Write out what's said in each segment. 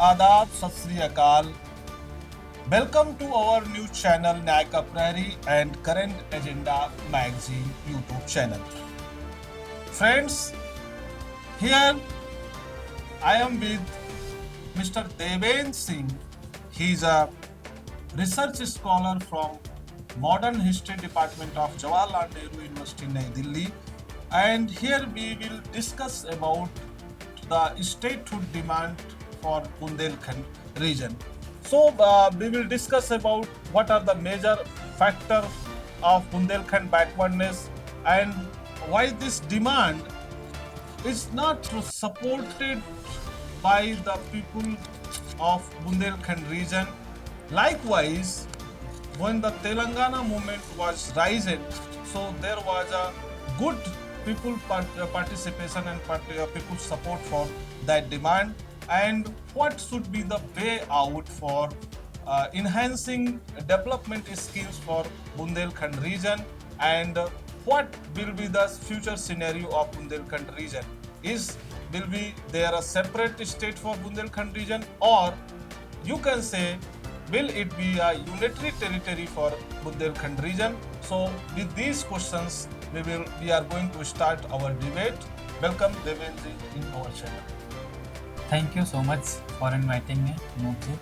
आदाब सत श्री अकाल welcome to our news channel Nyay Ka Prahari and current agenda magazine YouTube channel friends here I am with Mr. Deven Singh. He is a research scholar from Modern History Department of Jawaharlal Nehru University, New Delhi. And here we will discuss about the statehood demand for Bundelkhand region. So we will discuss about what are the major factors of Bundelkhand backwardness and why this demand is not supported by the people of Bundelkhand region. Likewise, when the Telangana movement was rising, so there was a good people participation and people support for that demand. And what should be the way out for enhancing development schemes for Bundelkhand region, and what will be the future scenario of Bundelkhand region? Will be there a separate state for Bundelkhand region, or you can say will it be a unitary territory for Bundelkhand region? So with these questions we are going to start our debate. Welcome Devenji in our channel. Thank you so much for inviting me, Mukji.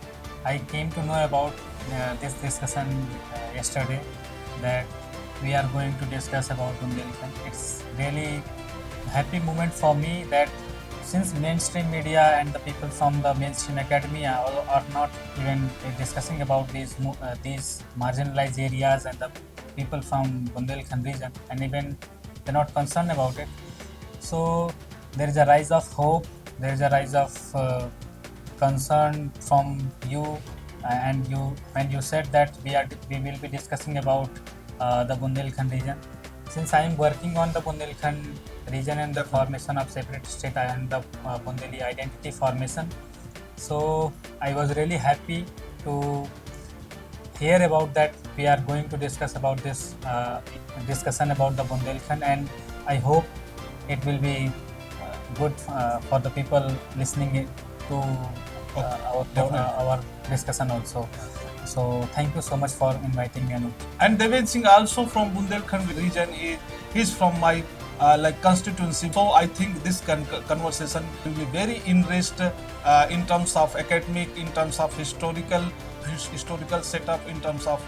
I came to know about this discussion yesterday, that we are going to discuss about Bundelkhand. It's really a happy moment for me that since mainstream media and the people from the mainstream academia are not even discussing about these marginalized areas and the people from Bundelkhand region, and even they're not concerned about it. So there is a rise of hope, there is a rise of concern from you, and you when you said that we will be discussing about the Bundelkhand region. Since I am working on the Bundelkhand region and the formation of separate state and the Bundeli identity formation, so I was really happy to hear about that we are going to discuss about this discussion about the Bundelkhand, and I hope it will be good for the people listening to our discussion also. So thank you so much for inviting me, Anup. And Deven Singh also from Bundelkhand region. He's from my constituency. So I think this conversation will be very enriched in terms of academic, in terms of historical setup, in terms of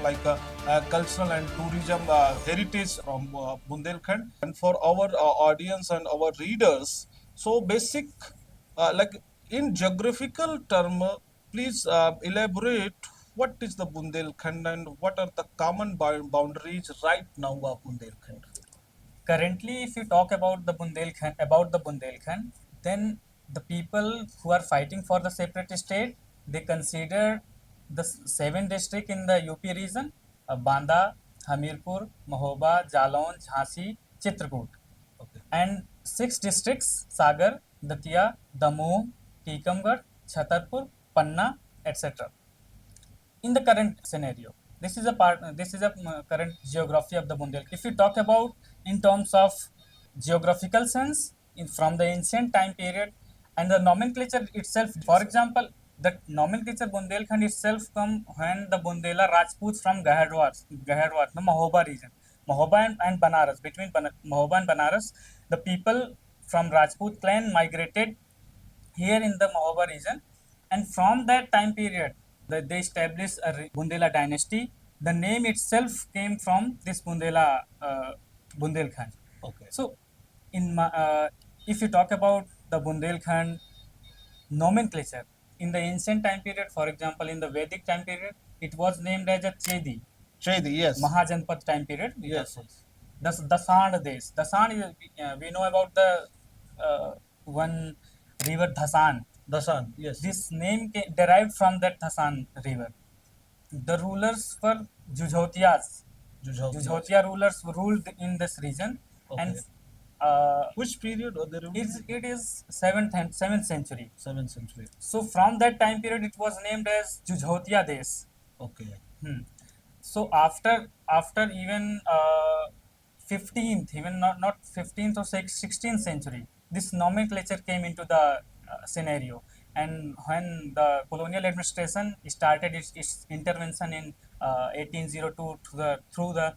cultural and tourism heritage from Bundelkhand. And for our audience and our readers, so basic in geographical term, please elaborate what is the Bundelkhand and what are the common boundaries right now of Bundelkhand? Currently, if you talk about the Bundelkhand, then the people who are fighting for the separate state, they consider the seven districts in the UP region: Banda, Hamirpur, Mahoba, Jalon, Jhansi, Chitrakoot, Okay. and six districts: Sagar, Datia, Damoh, Tikamgarh, Chhatarpur, Panna, etc. In the current scenario, this is a current geography of the Bundelkhand. If you talk about in terms of geographical sense, from the ancient time period, and the nomenclature itself, for example, the nomenclature Bundelkhand itself come when the Bundela Rajputs from Gahadwar, the Mahoba region, Mahoba and Banaras, between Mahoba and Banaras, the people from Rajput clan migrated here in the Mahoba region, and from that time period, they established a Bundela dynasty. The name itself came from this Bundelkhand. Okay. So, if you talk about the Bundelkhand nomenclature, in the ancient time period, for example, in the Vedic time period, it was named as a Chedi. Chedi, yes. Mahajanpad time period. Yes. The Sand Desh. The Sand is, we know about the one river Dhasan. Dasan, yes. This name derived from that Dhasan river. The rulers were Jujhotiyas. Jujhotiya rulers ruled in this region, Okay. and Which period are they ruled? it is 7th century. 7th century. So from that time period, it was named as Jujhotiya Desh. Okay. So after even 15th, even not 15th or 16th century, this nomenclature came into the scenario. And when the colonial administration started its intervention in 1802 through the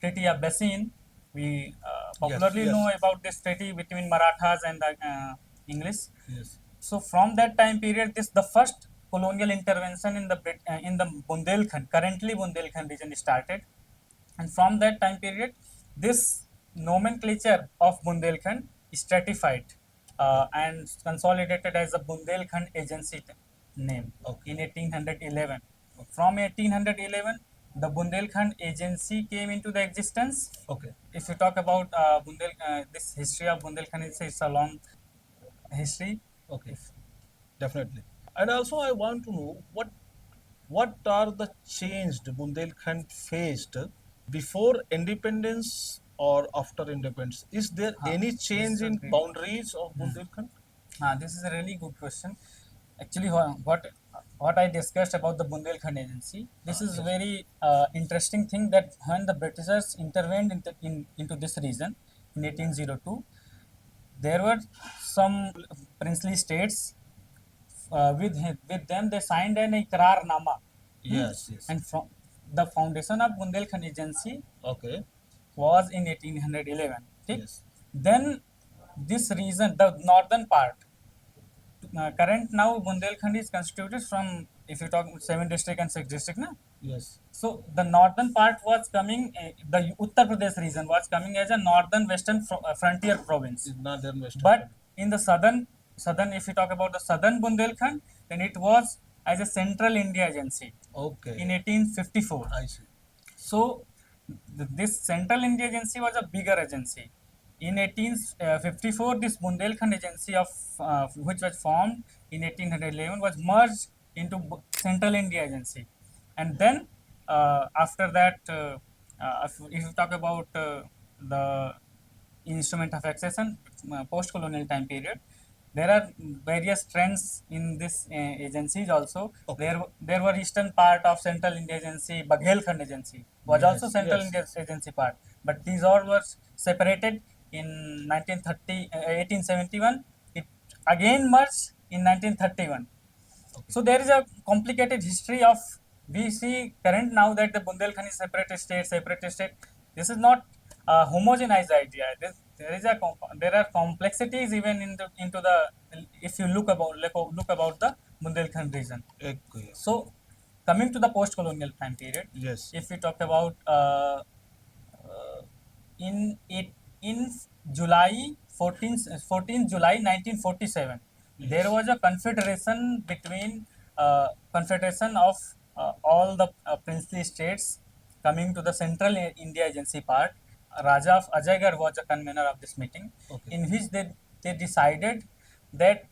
Treaty of Basin, we Yes, popularly know yes, about this treaty between Marathas and the English. yes. So from that time period, this the first colonial intervention in the Bundelkhand, currently Bundelkhand region started, and from that time period, this nomenclature of Bundelkhand is stratified Okay, and consolidated as the Bundelkhand Agency name okay, in 1811. okay, From 1811, the Bundelkhand Agency came into the existence. okay, If you talk about this history of Bundelkhand, it's a long history. okay. If Definitely. And also, I want to know what are the changed Bundelkhand faced before independence or after independence? Is there any this change is a in great. boundaries of Bundelkhand? This is a really good question. Actually, what I discussed about the Bundelkhand Agency, this is a Yes. very interesting thing that when the Britishers intervened into this region in 1802, there were some princely states with them they signed an Iqrar-nama. Yes, yes. And from the foundation of Bundelkhand Agency Okay. was in 1811. Okay? Yes. Then this region, the northern part, current now Bundelkhand is constituted from, if you talk 7 district and 6 district, na? Yes. So the northern part was coming, the Uttar Pradesh region was coming as a northern western frontier province. Is northern western But part. in the southern, if you talk about the southern Bundelkhand, then it was as a Central India Agency in Okay. 1854. I see. So this Central India Agency was a bigger agency. In 1854, this Bundelkhand Agency which was formed in 1811 was merged into Central India Agency, and then after that, if you talk about the instrument of accession, post-colonial time period, there are various trends in this agencies also. Okay. There were eastern part of Central India Agency, Bundelkhand Agency was also Yes. Central Yes. India Yes. Agency part, but these all were separated in 1871. It again merged in 1931. Okay. So there is a complicated history of, we see current now that the Bundelkhand is separate state, separate state. This is not a homogenized idea. There are complexities even into the, if you look about the Bundelkhand region. Okay. So coming to the post-colonial time period, Yes. if we talk about uh, in it in July 14 July 1947, there Yes. was a confederation between confederation of all the princely states coming to the Central India Agency part. Raja of Ajaygarh was the convener of this meeting, Okay. in which they decided that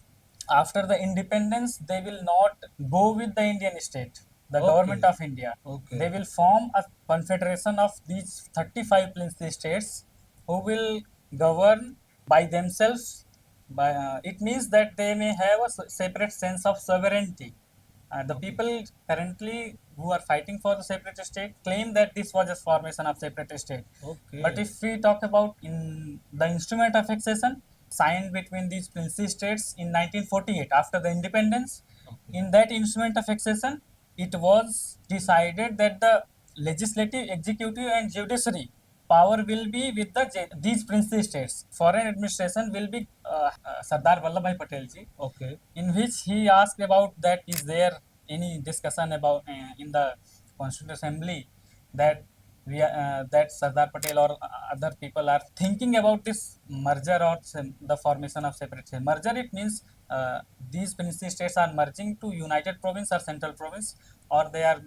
after the independence they will not go with the Indian state, the government Okay. of India. Okay. They will form a confederation of these 35 princely states who will govern by themselves. It means that they may have a separate sense of sovereignty. The Okay. people currently who are fighting for the separate state claim that this was a formation of separate state. But Okay. if we talk about in the instrument of accession signed between these princely states in 1948 after the independence, Okay. in that instrument of accession, it was decided that the legislative, executive, and judiciary power will be with these princely states. Foreign administration will be Sardar Vallabhbhai Patel ji, Okay. in which he asked about that is there any discussion about in the Constituent Assembly that that Sardar Patel or other people are thinking about this merger or the formation of separate state. Merger, it means these princely states are merging to United Province or Central Province, or they are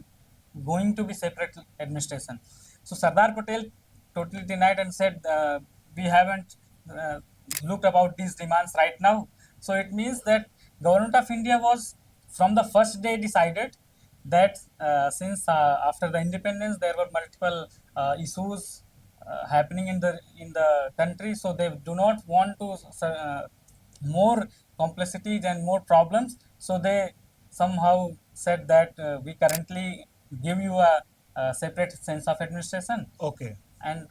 going to be separate administration. So Sardar Patel totally denied and said we haven't uh, looked about these demands right now. So it means that government of India was from the first day decided that since after the independence there were multiple issues happening in the country, so they do not want to more complexities and more problems. So they somehow said that we currently give you a separate sense of administration. Okay. And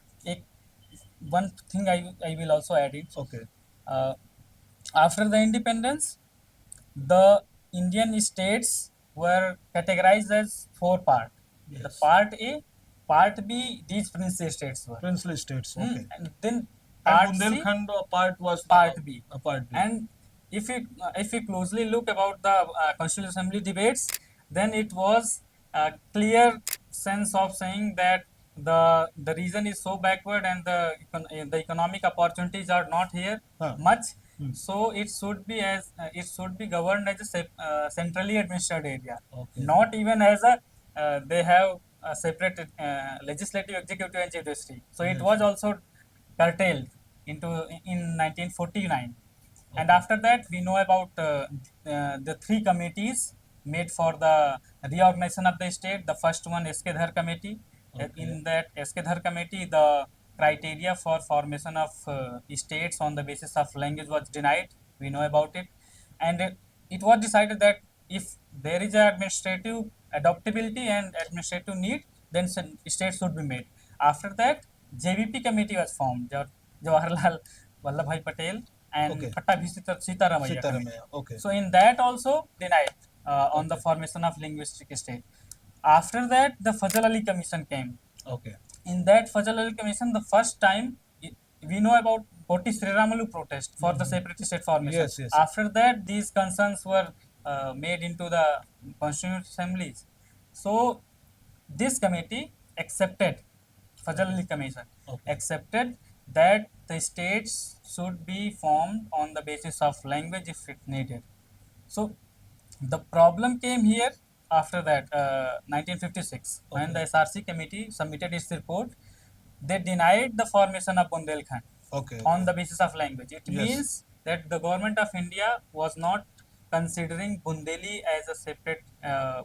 one thing I will also add it, Okay. uh, after the independence, the Indian states were categorized as four parts. The Yes. part A, part B, these princely states were. Princely states. Okay. And then And part C, Bundelkhand part was part B. part B. And if you closely look about the Constitutional Assembly debates, then it was a clear sense of saying that the region is so backward and the economic opportunities are not here Huh. much. Hmm. So it should be governed as a centrally administered area, Okay. not even as a they have a separate legislative, executive, and judiciary. So it Yes. was also curtailed into in 1949. And Okay. after that, we know about the three committees made for the reorganization of the state. The first one, SK Dhar Committee. Okay. In that SK Dhar Committee, the criteria for formation of states on the basis of language was denied. We know about it. And it was decided that if there is a administrative adaptability and administrative need, then states should be made. After that, JVP committee was formed. Jawaharlal Vallabhbhai Patel and Okay. Pattabhi Sitaramaiah committee. Sitaramaiah. Okay. So in that also denied on the Okay. formation of linguistic state. After that, the Fazal Ali Commission came. Okay. In that Fazal Ali Commission, the first time we know about Poti Sriramalu protest for the separate state formation. Yes, yes. After that, these concerns were made into the constituent assemblies. So this committee accepted, Fazal Ali Commission Okay. accepted that the states should be formed on the basis of language if it needed. So the problem came here after that, 1956, when Okay. the SRC committee submitted its report. They denied the formation of Bundelkhand Okay. on the basis of language. It Yes. means that the government of India was not considering Bundeli as a separate,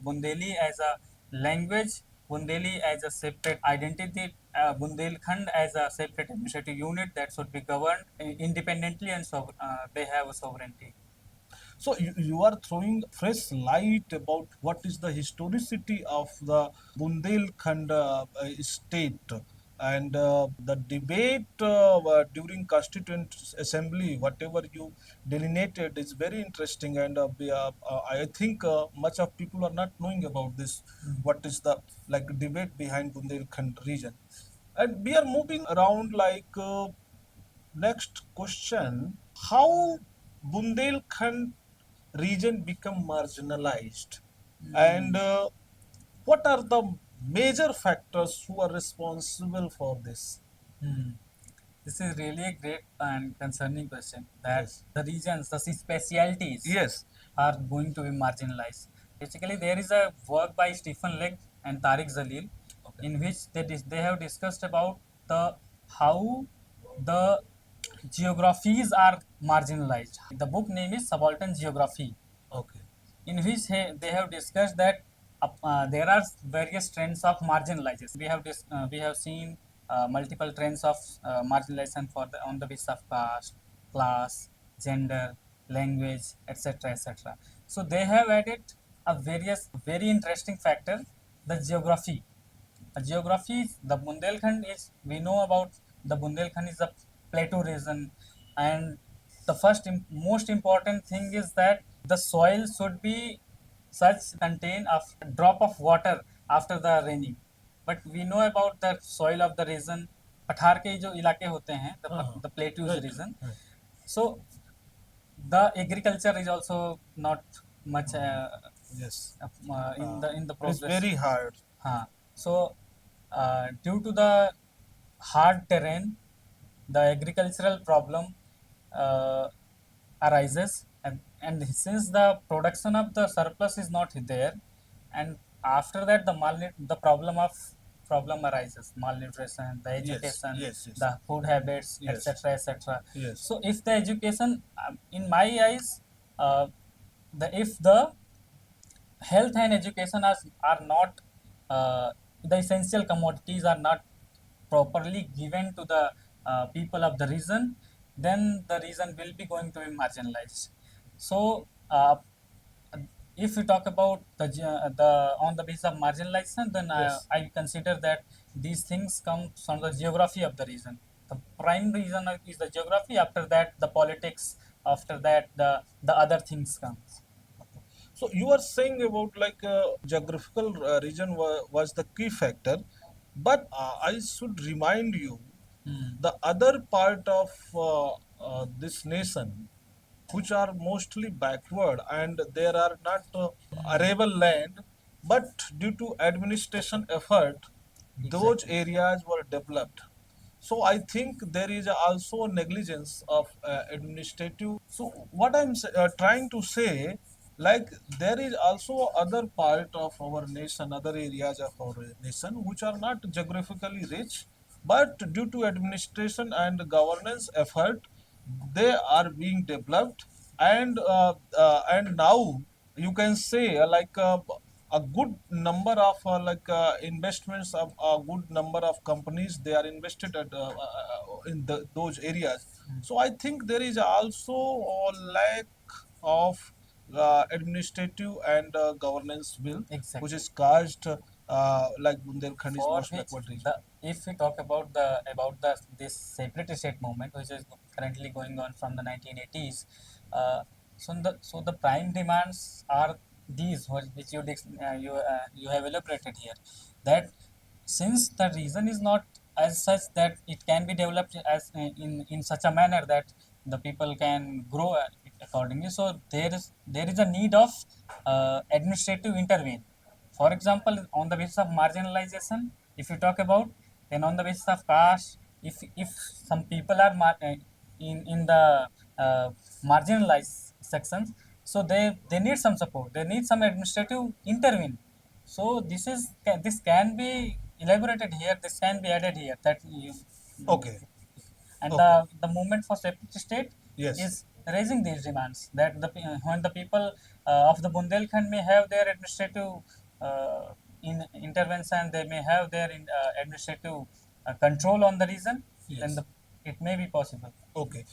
Bundeli as a language, Bundeli as a separate identity, Bundelkhand as a separate administrative unit that should be governed independently and they have a sovereignty. So you are throwing fresh light about what is the historicity of the Bundelkhand state, and the debate during Constituent Assembly, whatever you delineated, is very interesting, and I think much of people are not knowing about this. What is the like debate behind Bundelkhand region? And we are moving around like. Next question: how Bundelkhand region become marginalized, and what are the major factors who are responsible for this? Hmm. This is really a great and concerning question that Yes. the regions, the specialities Yes. are going to be marginalized. Basically, there is a work by Stephen Legg and Tariq Zalil Okay. in which they have discussed about the how the geographies are marginalized. The book name is Subaltern Geography, Okay. in which they have discussed that there are various trends of marginalization. We have seen multiple trends of marginalization on the basis of caste, class, gender, language, etc., etc. So they have added a various very interesting factor, the geography. Geography, the Bundelkhand is, we know about the Bundelkhand is a plateau region, and the most important thing is that the soil should be such contain a drop of water after the raining. But we know about the soil of the region, पठार के जो इलाके होते हैं, हाँ, the plateaus right, region. right. So the agriculture is also not much Yes. in the It is progress. very hard. So, due to the hard terrain, the agricultural problem uh, arises, and since the production of the surplus is not there, and after that the problem arises, malnutrition, the Yes. education, Yes. Yes. the food habits, Yes. etc., etc. Yes. So, if the education, in my eyes, if the health and education are not the essential commodities are not properly given to the people of the region, then the region will be going to be marginalized. So if we talk about the on the basis of marginalization, then Yes. I consider that these things come from the geography of the region. The prime reason is the geography. After that, the politics. After that, the other things comes. So you are saying about like geographical region was the key factor, but I should remind you Hmm. the other part of this nation which are mostly backward and there are not arable land, but due to administration effort those Exactly. areas were developed. So I think there is also negligence of administrative. So what I'm trying to say, like there is also other part of our nation, other areas of our nation which are not geographically rich, but due to administration and governance effort, they are being developed, and now you can say a good number of investments of a good number of companies they are invested in those areas. So I think there is also a lack of administrative and governance will which Exactly. is caused like Bundelkhand is For most which backward region. the if we talk about the this separate state movement, which is currently going on from the 1980s, so the prime demands are these which you have elaborated here, that since the reason is not as such that it can be developed as in such a manner that the people can grow accordingly, so there is a need of administrative intervene. For example, on the basis of marginalization, if you talk about, then on the basis of caste, if some people are in the uh, marginalized sections, so they need some support, they need some administrative intervene. So this can be elaborated here, this can be added here, that you, Okay. and the Okay. the movement for separate state Yes. is raising these demands, that when the people of the Bundelkhand may have their administrative uh, intervention, they may have their administrative control on the region, then Yes. it may be possible. Okay.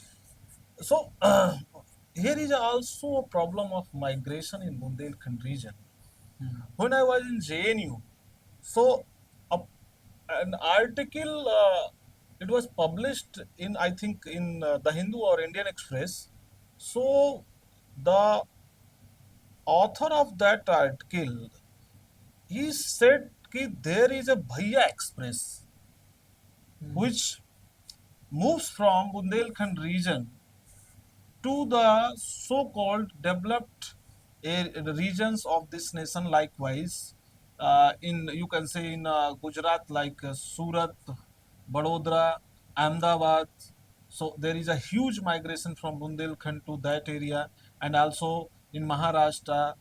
So here is also a problem of migration in Bundelkhand region. Hmm. When I was in JNU, so a, an article it was published in I think in the Hindu or Indian Express. So the author of that article he said that there is a Bhaiya Express Hmm. which moves from Bundelkhand region to the so-called developed regions of this nation. Likewise, in you can say in Gujarat, like Surat, Vadodara, Ahmedabad. So there is a huge migration from Bundelkhand to that area, and also in Maharashtra,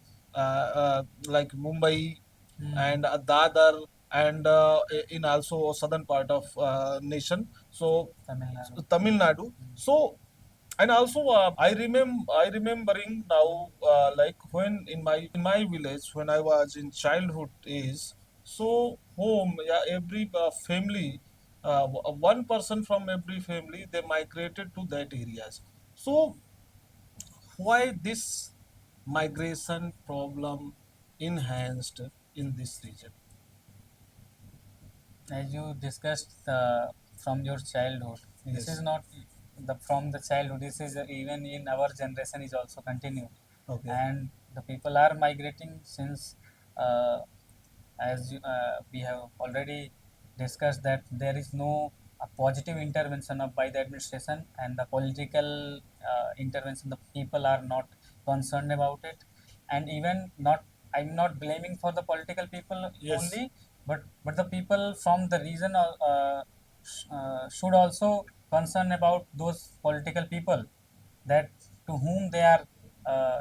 like Mumbai Hmm. and Dadar, and in also southern part of nation. So Tamil Nadu. Tamil Nadu. So and also I remembering now like when in my village when I was in childhood age. So home, yeah, every family, one person from every family they migrated to that areas. So why this migration problem enhanced in this region? As you discussed from your childhood, this is Yes. not the from the childhood, this is even in our generation is also continued, Okay. and the people are migrating since uh, we have already discussed that there is no positive intervention by the administration and the political intervention, the people are not concerned about it. And even not, I'm not blaming for the political people Yes. only, but the people from the region should also concern about those political people, that to whom they are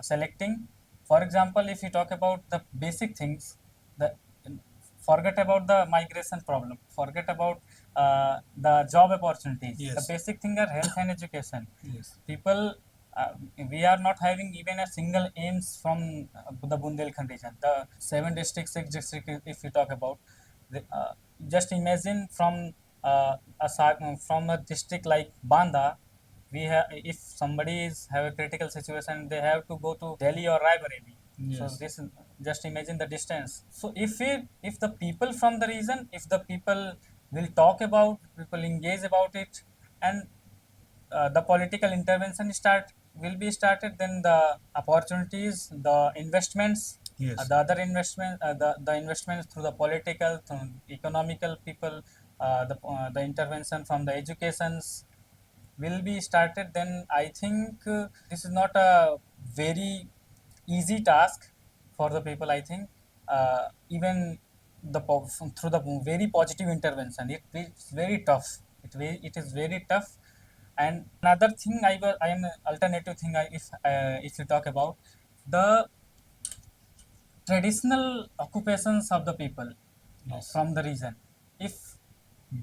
selecting. For example, if you talk about the basic things, the forget about the migration problem, forget about the job opportunities, the Yes. basic thing are health and education. Yes. People, uh, we are not having even a single aims from the Bundelkhand region, the seven districts, six districts, if you talk about the, just imagine from from a district like Banda, we have, if somebody is have a critical situation, they have to go to Delhi or Raebareli. So Yes. this, just imagine the distance. So if the people from the region, if the people will talk about, people engage about it, and the political intervention start, will be started, then the opportunities, the investments, Yes. the other investment, the investments through the political, through economical people, the intervention from the educations will be started. Then I think this is not a very easy task for the people. I think even through the very positive intervention, it's very tough. It is very tough. And another thing, I am alternative thing. If you talk about the traditional occupations of the people Yes. from the region, if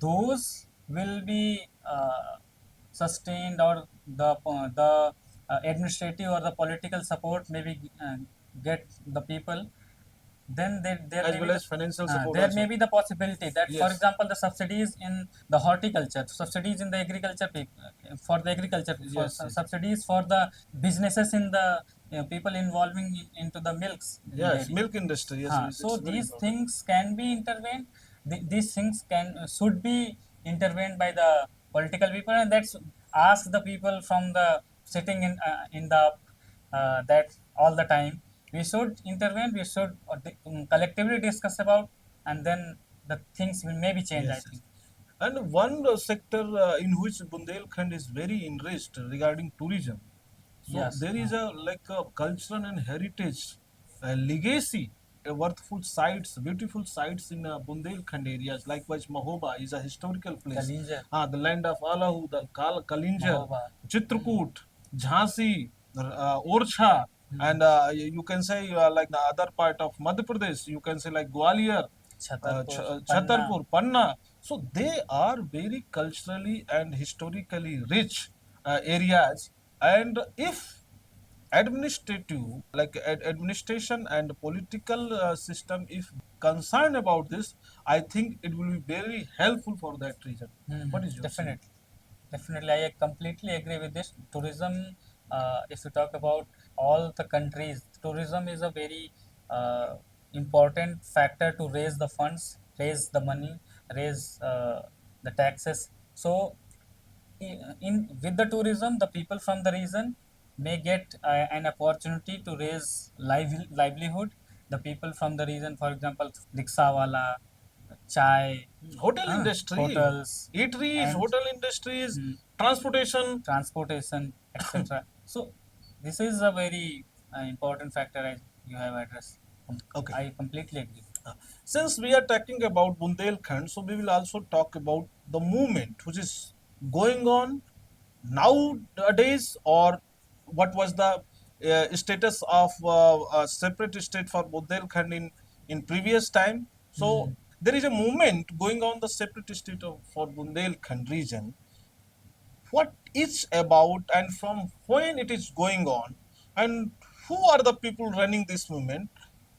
those will be sustained, or the administrative or the political support maybe get the people, then there As may be well as financial support there may also. be the possibility that, for Yes. example, the subsidies in the horticulture, subsidies in the agriculture for the agriculture, for Yes. Yes. subsidies for the businesses in the people involving into the milks Yes. dairy. Milk industry. Yes. So It's very these important. things can be intervened. These things can should be intervened by the political people, and that's ask the people from the sitting in the that all the time. We should intervene. We should collectively discuss about, and then the things will maybe change. I Yes. think. Yes. And one sector in which Bundelkhand is very enriched regarding tourism. So Yes. there is a like a cultural and heritage legacy, worthful sites, beautiful sites in Bundelkhand areas. Likewise, Mahoba is a historical place. Kalinjar, The land of Alahu, the Kalinjar, Mahoba. Chitrakoot, Jhansi, Orchha, and you can say like the other part of Madhya Pradesh. You can say like Gwalior, Chhatarpur, Panna. Chhatarpur, Panna. So they are very culturally and historically rich areas. And if administrative, like administration and political system, if concerned about this, I think it will be very helpful for that region. What is your say? Definitely. Definitely, I completely agree with this. Tourism, if you talk about all the countries, tourism is a very important factor to raise the funds, raise the money, raise the taxes. So, in with the tourism, the people from the region may get an opportunity to raise livelihood. The people from the region, for example, rickshawala, chai, Hotel industry, hotels, eateries, and hotel industries, mm, transportation. transportation, etc. So this is a very important factor as you have addressed. Okay. I completely agree. Since we are talking about Bundelkhand, so we will also talk about the movement which is going on nowadays, or what was the status of a separate state for Bundelkhand in previous time. So Mm. there is a movement going on the separate state for Bundelkhand region. What it's about and from when it is going on, and who are the people running this movement,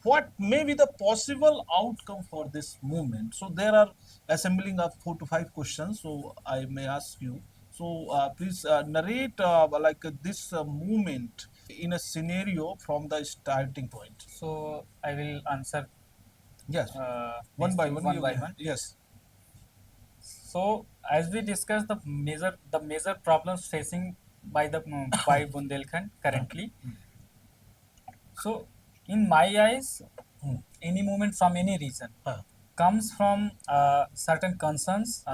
what may be the possible outcome for this movement. So there are assembling of 4 to 5 questions, so I may ask you. So please narrate this movement in a scenario from the starting point. So I will answer Yes, these one by things one one you by can. one. Yes. So as we discussed, the major problems facing by the by Bundelkhand Uh, currently. So in my eyes, hmm, any movement from any region uh, comes from certain concerns,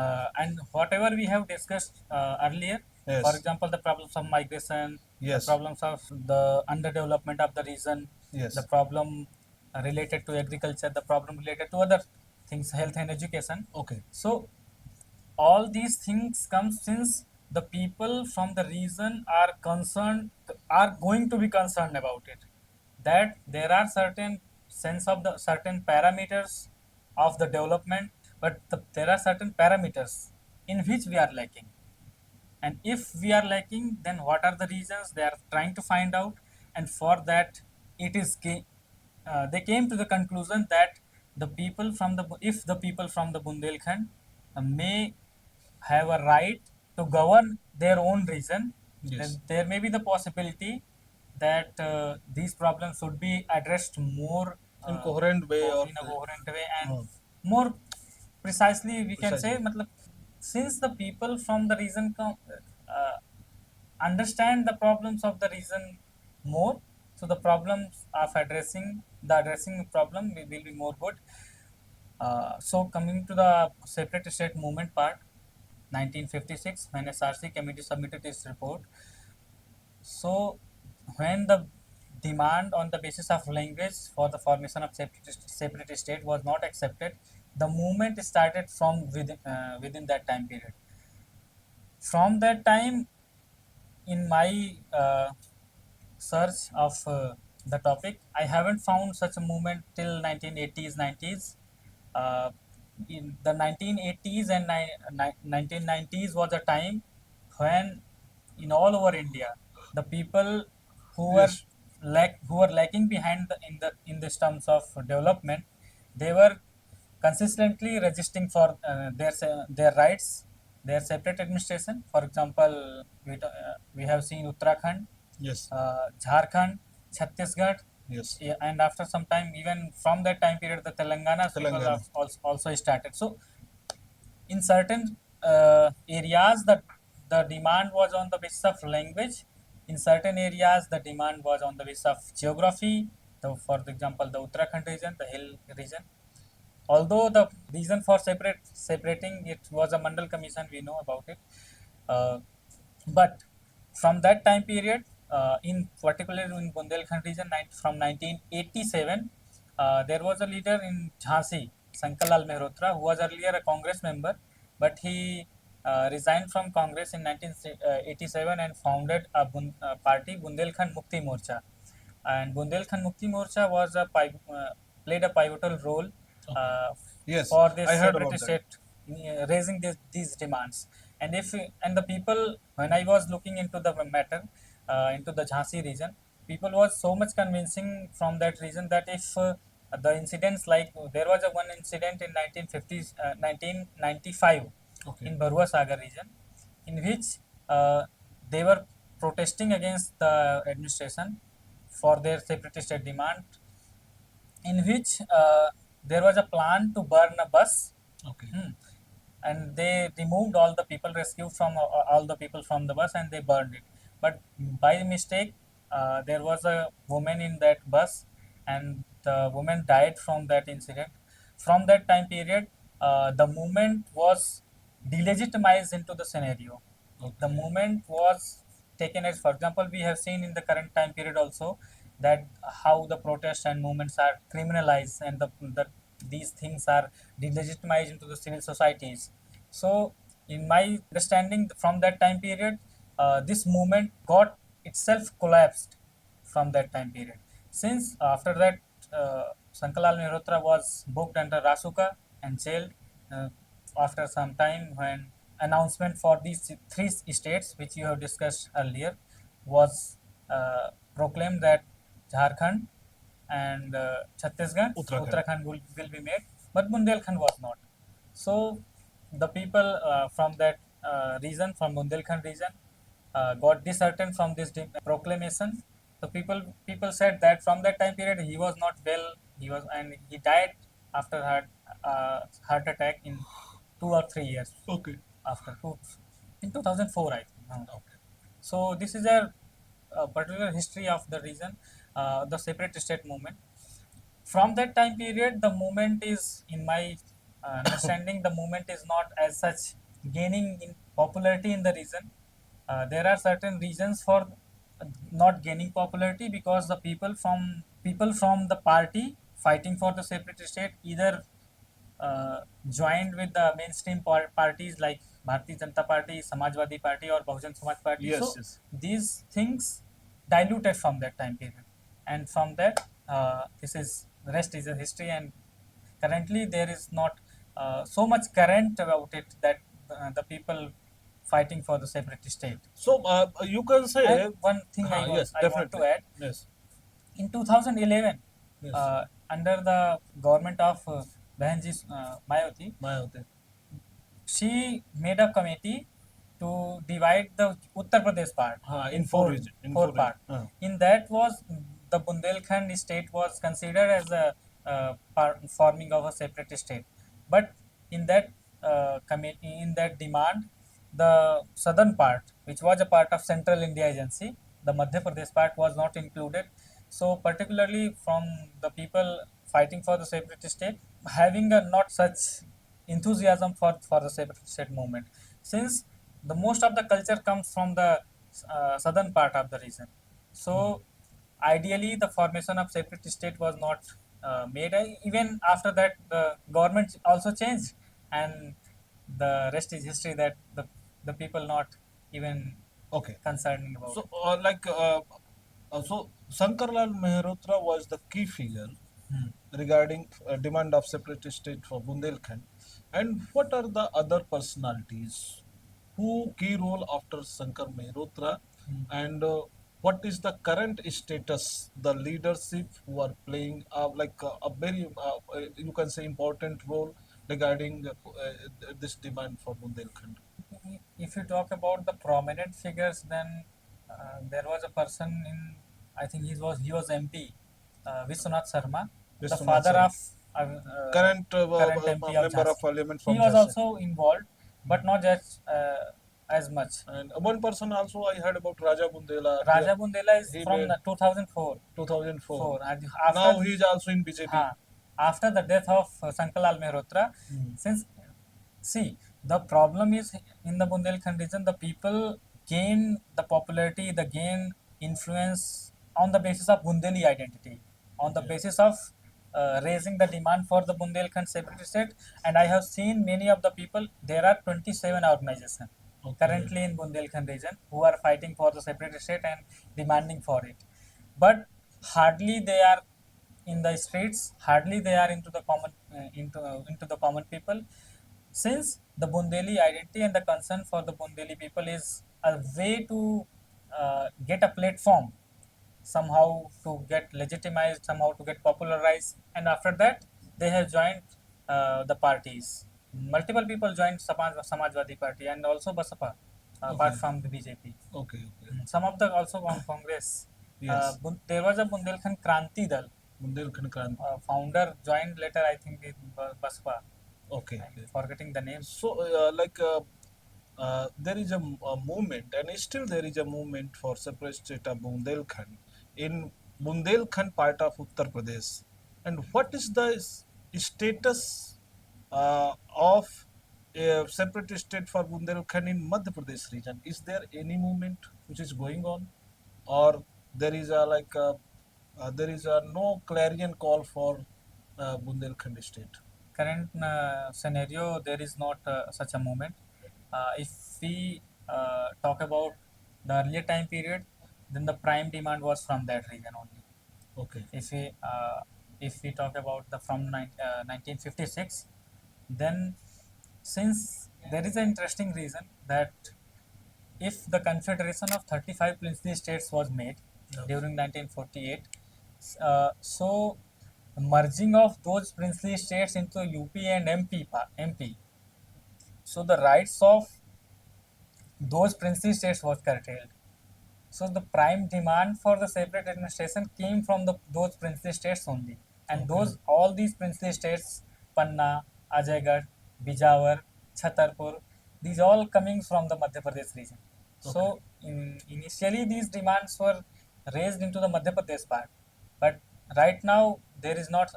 and whatever we have discussed earlier, for yes. example, the problems of migration, the Yes. problems of the underdevelopment of the region, the Yes. problem related to agriculture, the problem related to other things, health and education. Okay. So all these things come since the people from the region are concerned, are going to be concerned about it, that there are certain sense of the certain parameters of the development, but there are certain parameters in which we are lacking, and if we are lacking, then what are the reasons they are trying to find out. And for that, they came to the conclusion that the people from the if the people from the Bundelkhand may have a right to govern their own region, Yes. then there may be the possibility that these problems should be addressed more In coherent way, or in a coherent way, and uh, more precisely we can say, precisely. matlab, since the people from the region come, uh, understand the problems of the region more. So the problems of addressing the problem will be more good. So coming to the separate state movement part, 1956 when SRC committee submitted its report. So when the demand on the basis of language for the formation of separate state was not accepted, the movement started from within that time period. From that time, in my search of the topic, I haven't found such a movement till 1980s, 90s. Uh, in the 1980s and 1990s was a time when in all over India, the people who were Yes. who were lacking behind in the terms of development, they were consistently resisting for their rights, their separate administration. For example, we have seen Uttarakhand, Yes. Jharkhand, Chhattisgarh, Yes. yeah, and after some time, even from that time period, the Telangana people Telangana. have also started. So in certain areas, the demand was on the basis of language. In certain areas, the demand was on the basis of geography. So, for example, the Uttarakhand region, the hill region. Although the reason for separating it was a Mandal Commission, we know about it. Uh, but from that time period, in particular in Bundelkhand region, from 1987, there was a leader in Jhansi, Sankalal Mehrotra, who was earlier a Congress member, but he resigned from Congress in 1987 and founded a party, Bundelkhand Mukti Morcha. And Bundelkhand Mukti Morcha played a pivotal role uh, Yes, for this I heard separate about that. state, raising these demands. And if and the people, when I was looking into the matter, into the Jhansi region, people was so much convincing from that region that if the incidents, like there was a one incident in 1950s, 1995 Okay. in Barua Sagar region, in which they were protesting against the administration for their separatist state demand, in which there was a plan to burn a bus. Okay. And they removed all the people, rescued from all the people from the bus, and they burned it. But by mistake, there was a woman in that bus, and the woman died from that incident. From that time period, the movement was delegitimized into the scenario. The Okay. movement was taken as, for example, we have seen in the current time period also that how the protests and movements are criminalized, and these things are delegitimized into the civil societies. So in my understanding, from that time period, this movement got itself collapsed from that time period. Since after that, Sankalal Mehrotra was booked under Rasuka and jailed uh, after some time, when announcement for these three states which you have discussed earlier was proclaimed that Jharkhand and Uttarakhand will be made, but Bundelkhand was not. So the people from that region, from Bundelkhand region, got disheartened from this proclamation. So people said that from that time period he was not well. He died after heart attack in 2 or 3 years Okay. after in 2004, I think. Okay. So this is a particular history of the region, the separate state movement. From that time period, the movement is, in my understanding, the movement is not as such gaining in popularity in the region. There are certain reasons for not gaining popularity, because the people from the party fighting for the separate state either joined with the mainstream parties like Bharatiya Janata Party, Samajwadi Party, or Bahujan Samaj Party. Yes, So yes. these things diluted from that time period, and from that, this is the rest is a history. And currently, there is not so much current about it that the people fighting for the separate state. So you can say, And one thing yes, I want to definitely. add, Yes. in 2011, Yes. under the government of Behenji Mayoti, Mayate. she made a committee to divide the Uttar Pradesh part In four region. In four four part. region. In that was the Bundelkhand state was considered as a forming of a separate state, but in that committee, in that demand, the southern part, which was a part of Central India Agency, the Madhya Pradesh part was not included. So, particularly from the people fighting for the separate state, having a not such enthusiasm for the separate state movement, since the most of the culture comes from the southern part of the region. So, ideally, the formation of separate state was not made. Even after that, the government also changed, and the rest is history. That the people not even Okay. concerning about So, it. so Sankarlal Mehrotra was the key figure Hmm. regarding demand of separate state for Bundelkhand. And what are the other personalities who key role after Sankar Mehrotra, Hmm. and what is the current status, the leadership who are playing a very you can say important role regarding this demand for Bundelkhand? If you talk about the prominent figures, then there was a person in, I think he was MP, Vishwanath Sharma, the Vishwanath father Sharma, of current current MP of member of Jhansi. parliament He from was Jhansi. also involved, but not as much. And one person also I heard about Raja Bundela. Raja Bundela is He from made 2004. 2004. And after Now he is also in BJP. huh, after the death of Sankalal Mehrotra, since see, the problem is in the Bundelkhand region, the people gain the popularity, they gain influence on the basis of Bundeli identity, on the Okay. basis of raising the demand for the Bundelkhand separate state. And I have seen many of the people, there are 27 organizations currently in Bundelkhand region who are fighting for the separate state and demanding for it. But hardly they are in the streets, hardly they are into the common into the common people, since the Bundeli identity and the concern for the Bundeli people is a way to get a platform, somehow to get legitimized, somehow to get popularized, and after that they have joined the parties. Multiple people joined Samajwadi Party and also Basapa, apart Okay. from the BJP. Okay. Okay. Some of the also on Congress. Yes. There was a Bundelkhand Kranti Dal. Bundelkhand Kranti. Founder joined later, I think, in Baspa. Okay. I'm forgetting the name. So, there is a movement, and still there is a movement for separate state of Bundelkhand in Bundelkhand part of Uttar Pradesh. And what is the status of a separate state for Bundelkhand in Madhya Pradesh region? Is there any movement which is going on, or there is there is a no clarion call for Bundelkhand state? Current scenario, there is not such a movement. If we talk about the earlier time period, then the prime demand was from that region only. Okay. If we talk about the from 1956, then since there is an interesting reason that if the confederation of 35 princely states was made during 1948, so merging of those princely states into UP and MP, so the rights of those princely states was curtailed. So the prime demand for the separate administration came from those princely states only, and all these princely states, Panna, Ajaygarh, Bijawar, Chhatarpur, these all coming from the Madhya Pradesh region. So initially these demands were raised into the Madhya Pradesh part, but right now there is not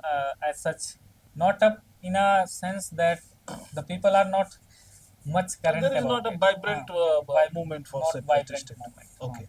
as such, not up in a sense that the people are not much current There is about not a it. vibrant movement for Not separate vibrant state. movement. Okay.